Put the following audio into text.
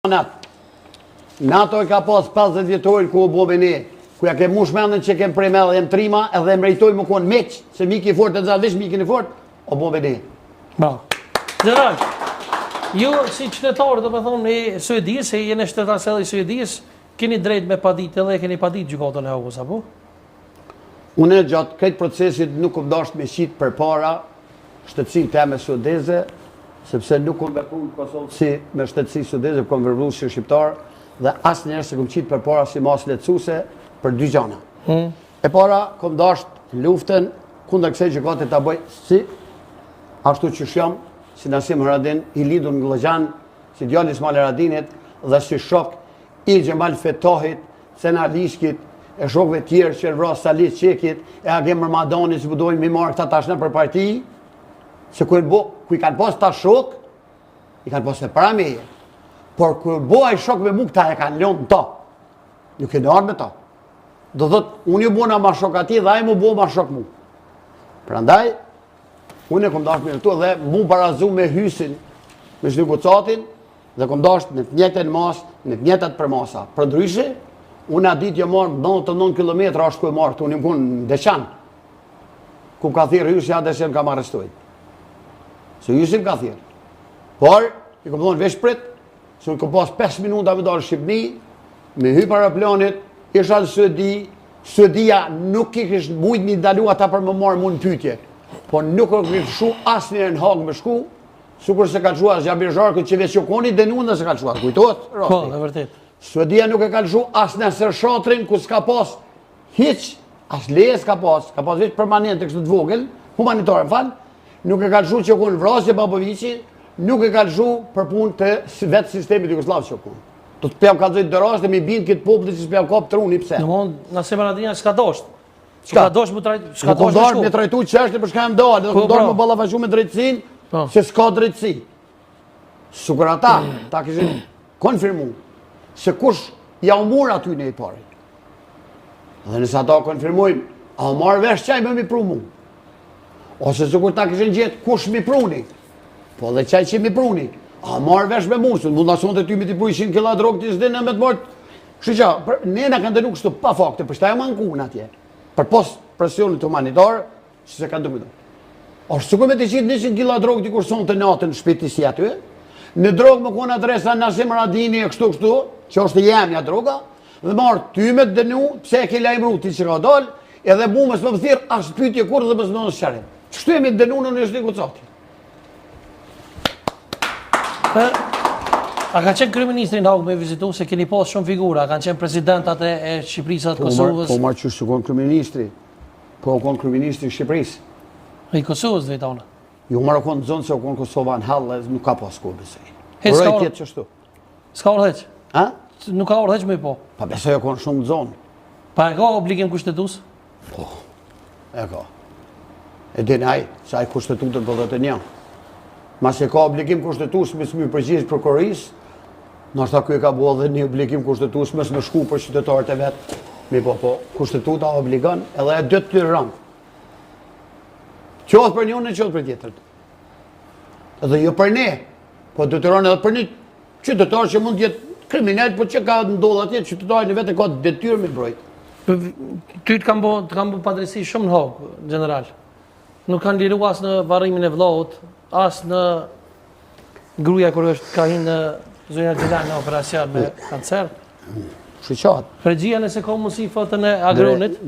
NATO e ka pas 50 vjetorë ku u bobe ne, ku ja ke mush mendën që kem prej me dhe jem trima, edhe mrejtoj më konë meq, se miki i fort e zavish, mikin i fort, o bobe ne. Bravo. General, ju si qytetarë, do me thonë, e Suedis, e jene shtetasell i Suedis, keni drejt me padit edhe keni padit gjykatën e Hagos, apo? Unë gjatë këtë procesit nuk më dasht me qitë për para shtetësin teme suedeze, sepse nuk më vepru në Kosovë si me shtetësi suedeze, për më vërru si shqiptar, dhe asë njerë se kom qitë për para si mas letësuse për dy gjana. E para, kom dasht luftën, kundër kësej gjykatit të bëj si, ashtu që shjam, si Nasim Haradin, i lidur në Glëgjan, si djalli Ismail Haradinit, dhe si shok, i Gjemal Fetohit, Sena Lishkit, e shokve tjerë që vras Salit Qekit, e Agem Ramadani, si budojnë mi marë këta tashnë për parti, se ku i kanë pas ta shok, i kanë pas e para meje. Por ku bo a i shok me mu, këta e kanë lënë ta. Nuk e në arë me ta. Do dhëtë, unë ju bona ma shok ati dhe a i mu bo ma shok mu. Prandaj, unë e kom dash me këtu dhe mu barazu me hysin, me Shlygocatin, dhe kom dash në të njëtën mas, në të njëtët për masa. Për ndryshe, unë a dit jo marë 99 km ashtë ku e marë, unë im kënë në Deçan, ku ka thirë hysi a Deçan ka më arrestuit. Se hysim ka thirë. Por, i kom thonë vesh prit, se unë kom pas 5 minuta me dalë Shqipni, me hy para planit, isha në Suedi, Suedia nuk i kishë mujt mi dalu ata për më marë mund pytje. Por nuk o kishë shu asë njërë në Hagë me shku, sukur se ka qua Zjabir Zharkë që veç Jokoni denun dhe se ka qua. Kujtojt? Po, dhe vërtet. Suedia nuk e ka lëshu asë në Sërshatrin, ku s'ka pas hiq, asë leje s'ka pas veç permanent e kështë të vogël, humanitare, falë, nuk e ka lëshu që konë vrasje Babovici, nuk e ka lëshu për punë të vetë sistemit Jugoslavë që konë. Do të pjam ka dhejtë dërash dhe mi bind këtë popullit që s'pjam kapë truni, pse? Në mund, Nasim Haradinja s'ka dosht. S'ka dosht më trajtu, s'ka dosht dosht me trajtu qeshtë për shka e më dalë, dhe kom dorë më ballafaqu me drejtësin, që s'ka drejtësi. Sukur ata, ta kishin konfirmu, se kush ja umur aty në i pari. Dhe nëse ata konfirmojnë, a marrë vesh qaj me mi pru mu. Ose sukur ta kishin gjithë, kush mi pruni. Po dhe qaj që mi pruni. A marrë vesh me mu, se në mund nason të ty mi t'i pru 100 kila drogë t'i zdinë me të mortë. Shqyqa, ne në kanë dënu kështu pa fakte, për shta e mankun atje. Për pos presionit humanitarë, që se kanë dëmëdu. Ashtë sukur me t'i qitë 100 kila drogë t'i kur sonë të natën në shpiti si aty, në drogë më konë adresa Nasim Haradini e kështu, që është jemja droga, dhe marë ty me të dënu, pse e ke lajmëru ti që ka dalë, edhe mu më s'më thirë, ashtë pytje kur dhe më s'më nësë qarim. Qështu e me të dënu në Shlygocatin? A ka qenë kryeministri në Hagë me vizitu, se keni pas shumë figura, kanë qenë presidentat e Shqipërisë atë Kosovës? Po marë qështë që konë kryeministri, po konë kryeministri Shqipërisë. I Kosovës dhe i tona? Jo marë konë të zonë se konë Kosova në halë, nuk ka pas ko besej. Roj tjetë qështu. Ska orë heq? Ha? Nuk ka orë heq me i po? Pa besoj e konë shumë të zonë. Pa e ka obligim kushtetus? Po, e ka. E dinaj, se ajë kushtetutën për dhe të një. Mas e ka obligim kushtetus me s'mi përgjishë prokurorisë, nështë ta kuj ka bua dhe një obligim kushtetus me s'me shku për qytetarët e vetë. Mi po, kushtetuta obligon edhe e dytë të rëndë. Qohët për njën e qohët për tjetërt. Edhe jo për ne, po të të rëndë edhe për një qytetarë që mund tjetë kriminal, po që ka ndodhë atje, qytetarën e vetë e ka detyrë me brojtë. Ty të kam bo padresi shumë në Hagë, general. Nuk kanë liru asë në varrimin e vllahut, asë në gruja kër është ka hinë në Zonja Gjilan në operacion me kancer. Shqyqatë. Regjia nëse ka mundësi fotën e agronit.